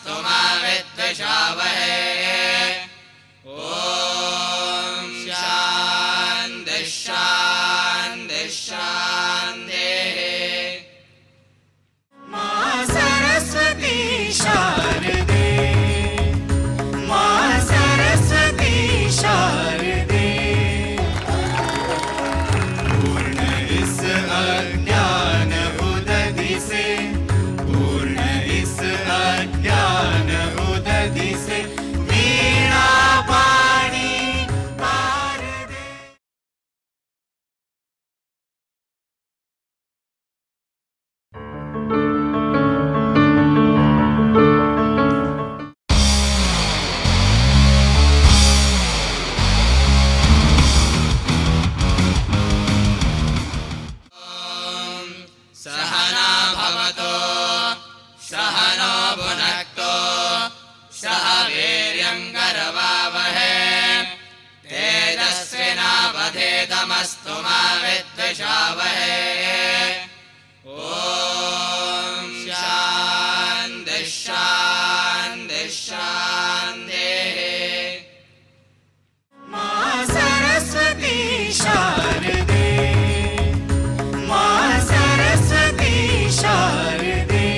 तमस्तु मा विद्विषावहे। ॐ शान्ति शान्ति शान्तिः। मा सरस्वती शारदे, मा सरस्वती शारदे, पूर्ण इस अज्ञान उदधि से, पूर्ण इस अज्ञान उदधि से वीणा पाणी पार दे। सहना भवतु सहनो भुनक्तु सह वीर्यं करवावहे तेजस्विनावधीतमस्तु मा विद्विषावहे। ॐ शान्ति शान्ति शान्तिः। मा सरस्वती शारदे, मा सरस्वती शारदे,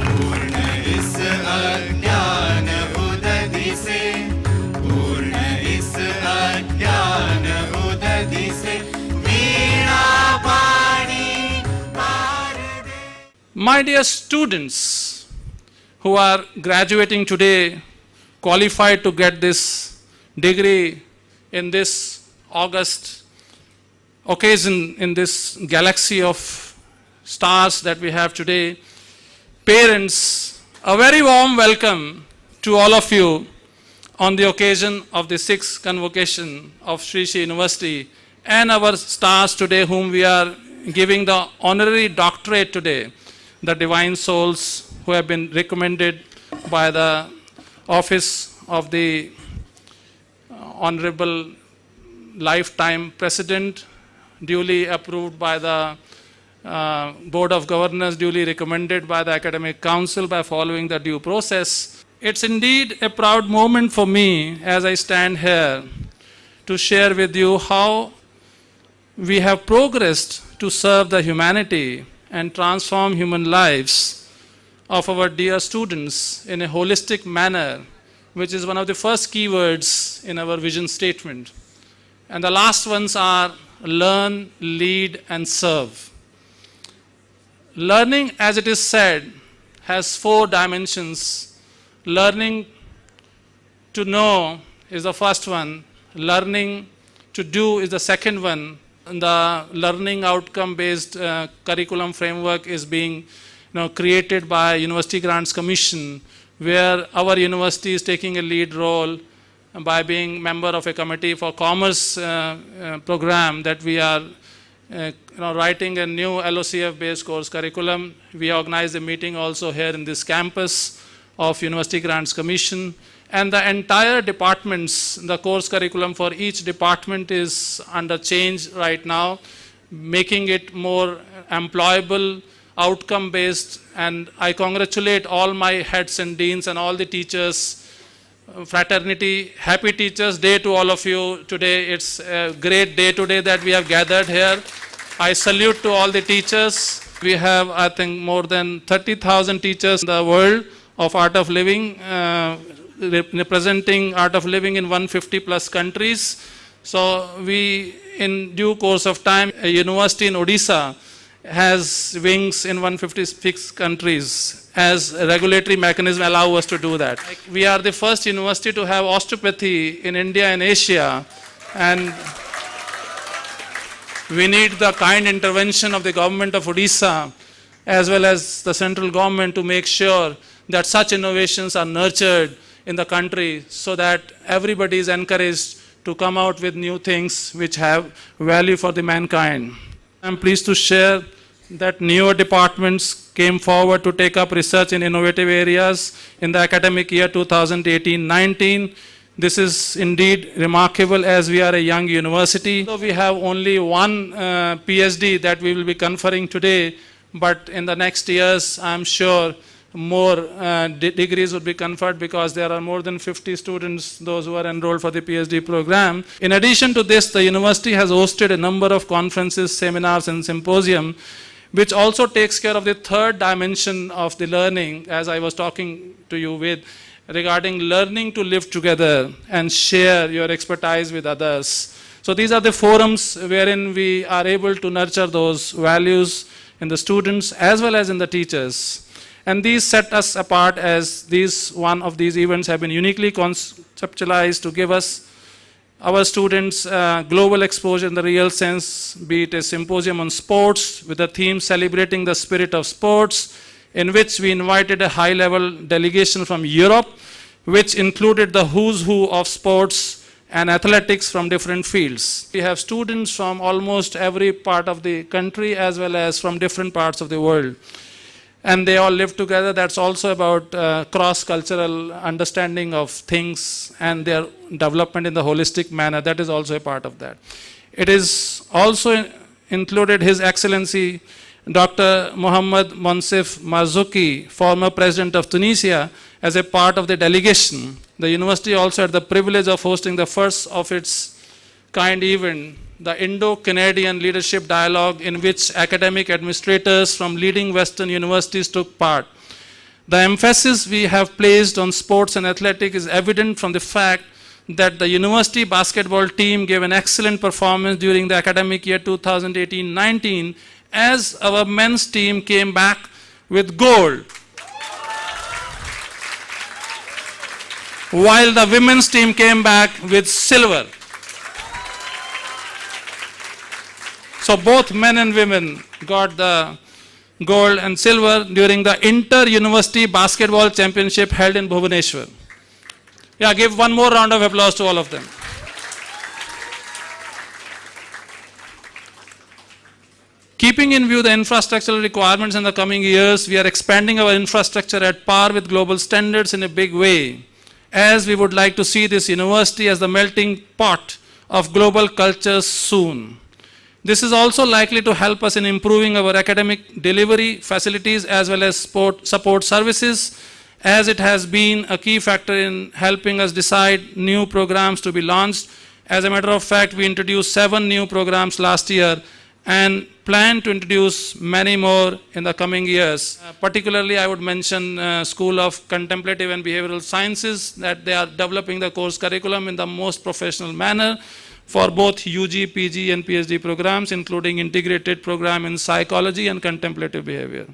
पूर्ण इस अज्ञान उदधि से, पूर्ण इस अज्ञान उदधि से वीणा पाणी पार दे। My dear students who are graduating today, qualified to get this degree in this August occasion in this galaxy of stars that we have today, parents, a very warm welcome to all of you on the occasion of the 6th convocation of Sri Sri University and our stars today whom we are giving the honorary doctorate today, the divine souls who have been recommended by the office of the Honorable Lifetime President, duly approved by the Board of Governors, duly recommended by the Academic Council by following the due process. It's indeed a proud moment for me as I stand here to share with you how we have progressed to serve the humanity and transform human lives of our dear students in a holistic manner, which is one of the first keywords in our vision statement. And the last ones are learn, lead, and serve. Learning, as it is said, has 4 dimensions. Learning to know is the first one. Learning to do is the second one. And the learning outcome-based curriculum framework is being created by University Grants Commission, where our university is taking a lead role by being member of a committee for commerce program that we are writing a new LOCF-based course curriculum. We organized a meeting also here in this campus of University Grants Commission. And the entire departments, the course curriculum for each department is under change right now, making it more employable, outcome-based. And I congratulate all my heads and deans and all the teachers, fraternity, happy Teachers Day to all of you today. It's a great day today that we have gathered here. I salute to all the teachers. We have, I think, more than 30,000 teachers in the world of Art of Living, representing Art of Living in 150 plus countries. So we, in due course of time, a university in Odisha has wings in 156 countries as a regulatory mechanism allow us to do that. We are the first university to have osteopathy in India and Asia, and we need the kind intervention of the government of Odisha as well as the central government to make sure that such innovations are nurtured in the country so that everybody is encouraged to come out with new things which have value for the mankind. I'm pleased to share that newer departments came forward to take up research in innovative areas in the academic year 2018-19. This is indeed remarkable as we are a young university. So we have only one PhD that we will be conferring today, but in the next years, I'm sure more degrees would be conferred, because there are more than 50 students, those who are enrolled for the PhD program. In addition to this, the university has hosted a number of conferences, seminars, and symposium, which also takes care of the third dimension of the learning, as I was talking to you with, regarding learning to live together and share your expertise with others. So these are the forums wherein we are able to nurture those values in the students as well as in the teachers. And these set us apart, as one of these events have been uniquely conceptualized to give us, our students, global exposure in the real sense, be it a symposium on sports with the theme celebrating the spirit of sports, in which we invited a high-level delegation from Europe, which included the who's who of sports and athletics from different fields. We have students from almost every part of the country as well as from different parts of the world. And they all live together. That's also about cross-cultural understanding of things and their development in the holistic manner. That is also a part of that. It is also included His Excellency Dr. Mohammad Monsef Marzouki, former president of Tunisia, as a part of the delegation. The university also had the privilege of hosting the first of its kind event, the Indo-Canadian Leadership Dialogue, in which academic administrators from leading Western universities took part. The emphasis we have placed on sports and athletics is evident from the fact that the university basketball team gave an excellent performance during the academic year 2018-19, as our men's team came back with gold, while the women's team came back with silver. So both men and women got the gold and silver during the Inter-University Basketball Championship held in Bhubaneswar. Yeah, give one more round of applause to all of them. Keeping in view the infrastructural requirements in the coming years, we are expanding our infrastructure at par with global standards in a big way, as we would like to see this university as the melting pot of global cultures soon. This is also likely to help us in improving our academic delivery facilities as well as support services, as it has been a key factor in helping us decide new programs to be launched. As a matter of fact, we introduced 7 new programs last year and plan to introduce many more in the coming years. Particularly, I would mention School of Contemplative and Behavioral Sciences, that they are developing the course curriculum in the most professional manner for both UG, PG and PhD programs, including integrated program in psychology and contemplative behavior,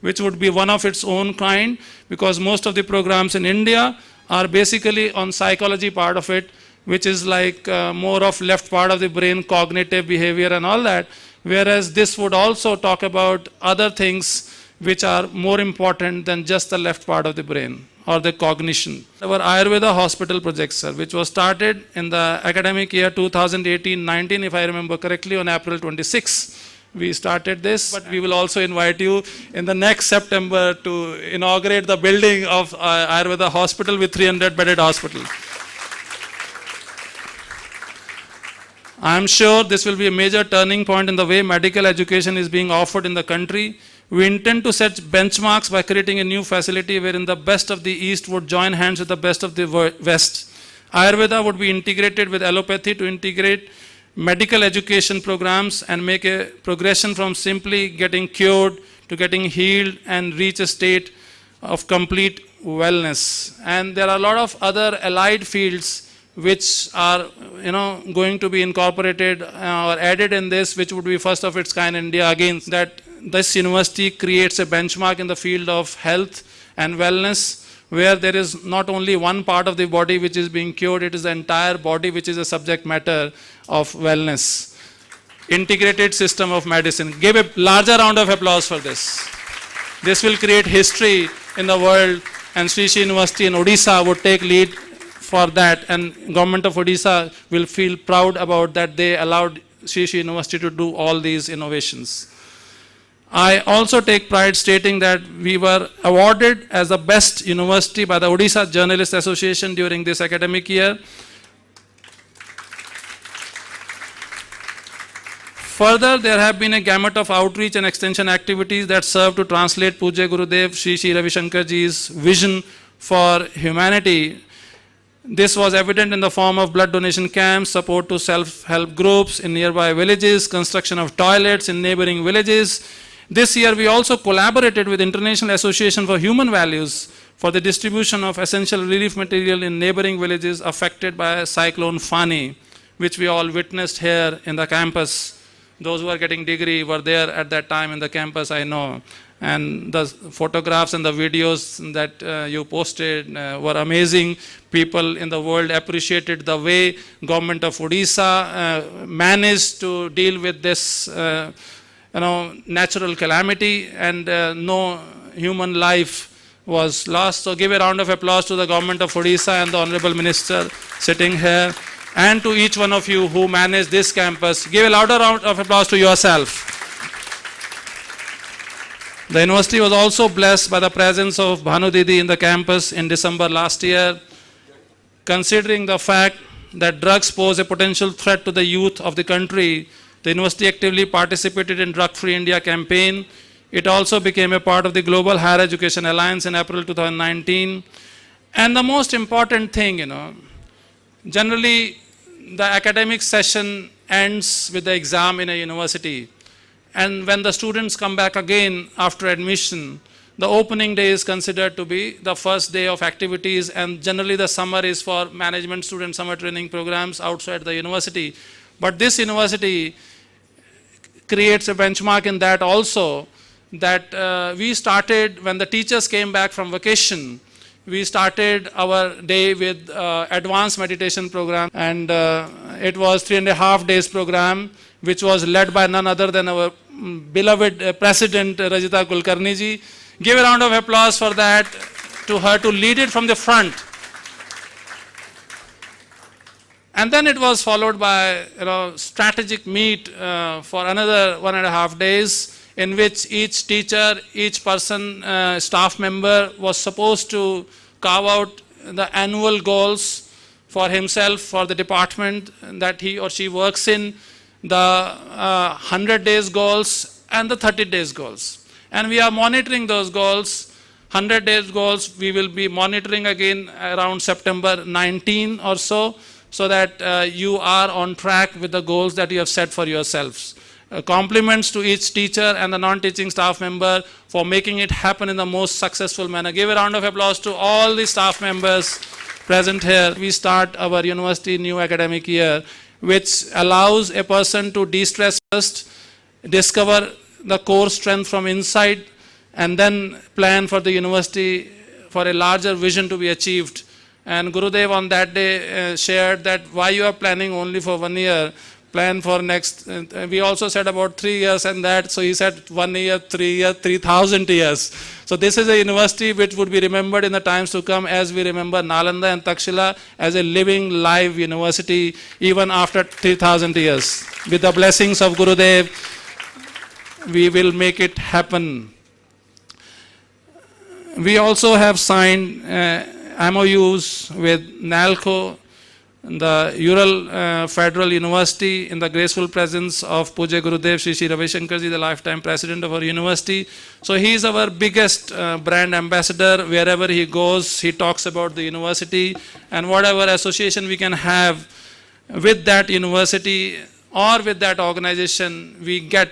which would be one of its own kind, because most of the programs in India are basically on psychology part of it, which is like more of left part of the brain, cognitive behavior and all that. Whereas this would also talk about other things which are more important than just the left part of the brain or the cognition. Our Ayurveda hospital project, sir, which was started in the academic year 2018-19, if I remember correctly, on April 26. We started this, but we will also invite you in the next September to inaugurate the building of Ayurveda hospital with 300-bedded hospital. I am sure this will be a major turning point in the way medical education is being offered in the country. We intend to set benchmarks by creating a new facility wherein the best of the East would join hands with the best of the West. Ayurveda would be integrated with allopathy to integrate medical education programs and make a progression from simply getting cured to getting healed and reach a state of complete wellness. And there are a lot of other allied fields which are going to be incorporated or added in this, which would be first of its kind in India. Again, that this university creates a benchmark in the field of health and wellness, where there is not only one part of the body which is being cured, it is the entire body which is a subject matter of wellness. Integrated system of medicine. Give a larger round of applause for this. This will create history in the world, and Sri Sri University in Odisha would take lead for that, and government of Odisha will feel proud about that they allowed Sri Sri University to do all these innovations. I also take pride stating that we were awarded as the best university by the Odisha Journalists Association during this academic year Further, there have been a gamut of outreach and extension activities that serve to translate Pujya Gurudev Shri Shri Ravi Shankar Ji's vision for humanity. This was evident in the form of blood donation camps, support to self-help groups in nearby villages, construction of toilets in neighboring villages. This year we also collaborated with International Association for Human Values for the distribution of essential relief material in neighboring villages affected by Cyclone Fani, which we all witnessed here in the campus. Those who are getting degree were there at that time in the campus, I know. And the photographs and the videos that you posted were amazing. People in the world appreciated the way government of Odisha managed to deal with this natural calamity, and no human life was lost. So give a round of applause to the government of Odisha and the Honorable Minister sitting here, and to each one of you who managed this campus. Give a louder round of applause to yourself. The university was also blessed by the presence of Bhanu Didi in the campus in December last year. Considering the fact that drugs pose a potential threat to the youth of the country, the university actively participated in Drug Free India campaign. It also became a part of the Global Higher Education Alliance in April 2019. And the most important thing, generally the academic session ends with the exam in a university. And when the students come back again after admission, the opening day is considered to be the first day of activities, and generally the summer is for management student summer training programs outside the university. But this university creates a benchmark in that also, that we started when the teachers came back from vacation. We started our day with advanced meditation program, and it was 3.5 days program, which was led by none other than our beloved President Rajita Kulkarni ji. Give a round of applause for that, to her to lead it from the front. And then it was followed by strategic meet for another 1.5 days, in which each teacher, each person, staff member was supposed to carve out the annual goals for himself, for the department that he or she works in, the 100 days goals and the 30 days goals. And we are monitoring those goals. 100 days goals we will be monitoring again around September 19 or so that you are on track with the goals that you have set for yourselves. Compliments to each teacher and the non-teaching staff member for making it happen in the most successful manner. Give a round of applause to all the staff members present here. We start our university new academic year, which allows a person to de-stress first, discover the core strength from inside, and then plan for the university for a larger vision to be achieved. And Gurudev on that day shared that why you are planning only for 1 year, plan for next, we also said about 3 years and that, so he said 1 year, 3 years, 3,000 years. So this is a university which would be remembered in the times to come as we remember Nalanda and Takshila as a living live university even after 3,000 years. With the blessings of Gurudev, we will make it happen. We also have signed MOUs with NALCO, the Ural Federal University, in the graceful presence of Pujya Gurudev Shri Shri Ravi Shankar Ji, the lifetime president of our university. So he is our biggest brand ambassador. Wherever he goes, he talks about the university, and whatever association we can have with that university or with that organization, we get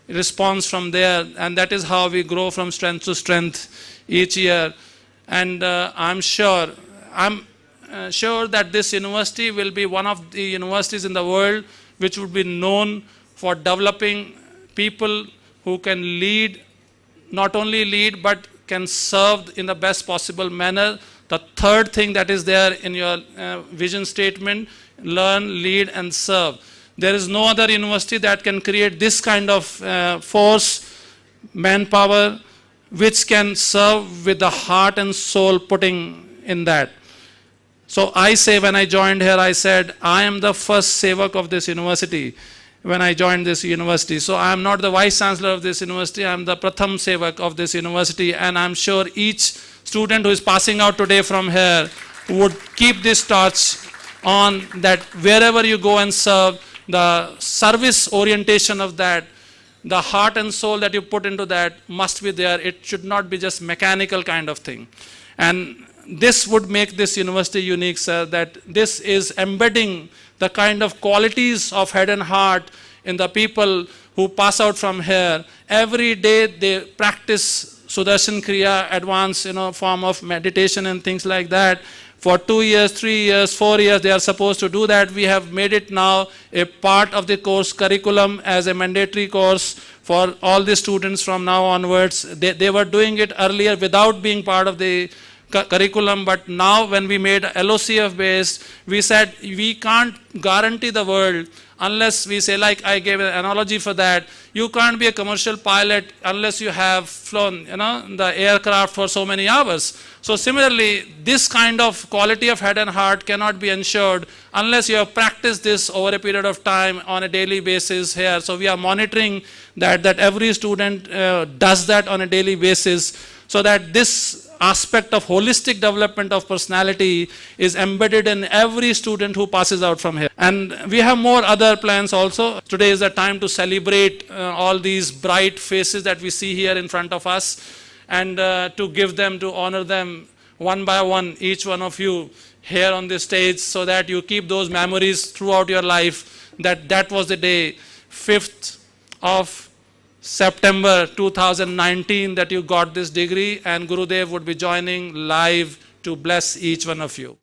response from there, and that is how we grow from strength to strength each year. And I'm sure that this university will be one of the universities in the world which would be known for developing people who can lead, not only lead, but can serve in the best possible manner. The third thing that is there in your vision statement, learn, lead, and serve. There is no other university that can create this kind of force, manpower, which can serve with the heart and soul putting in that. So I say, when I joined here, I said, I am the first sevak of this university when I joined this university. So I am not the vice chancellor of this university, I am the pratham sevak of this university, and I am sure each student who is passing out today from here would keep this torch on, that wherever you go and serve, the service orientation of that, the heart and soul that you put into that must be there. It should not be just mechanical kind of thing. And this would make this university unique, sir, that this is embedding the kind of qualities of head and heart in the people who pass out from here. Every day they practice Sudarshan Kriya, advanced form of meditation and things like that. For 2 years, 3 years, 4 years, they are supposed to do that. We have made it now a part of the course curriculum as a mandatory course for all the students from now onwards. They were doing it earlier without being part of the curriculum, but now when we made LOCF based, we said we can't guarantee the world unless we say, like I gave an analogy for that, you can't be a commercial pilot unless you have flown the aircraft for so many hours. So similarly, this kind of quality of head and heart cannot be ensured unless you have practiced this over a period of time on a daily basis here. So we are monitoring that every student does that on a daily basis, so that this aspect of holistic development of personality is embedded in every student who passes out from here. And we have more other plans also. Today is the time to celebrate all these bright faces that we see here in front of us, and to give them, to honor them one by one, each one of you here on this stage, so that you keep those memories throughout your life, that was the day, 5th of September 2019, that you got this degree, and Gurudev would be joining live to bless each one of you.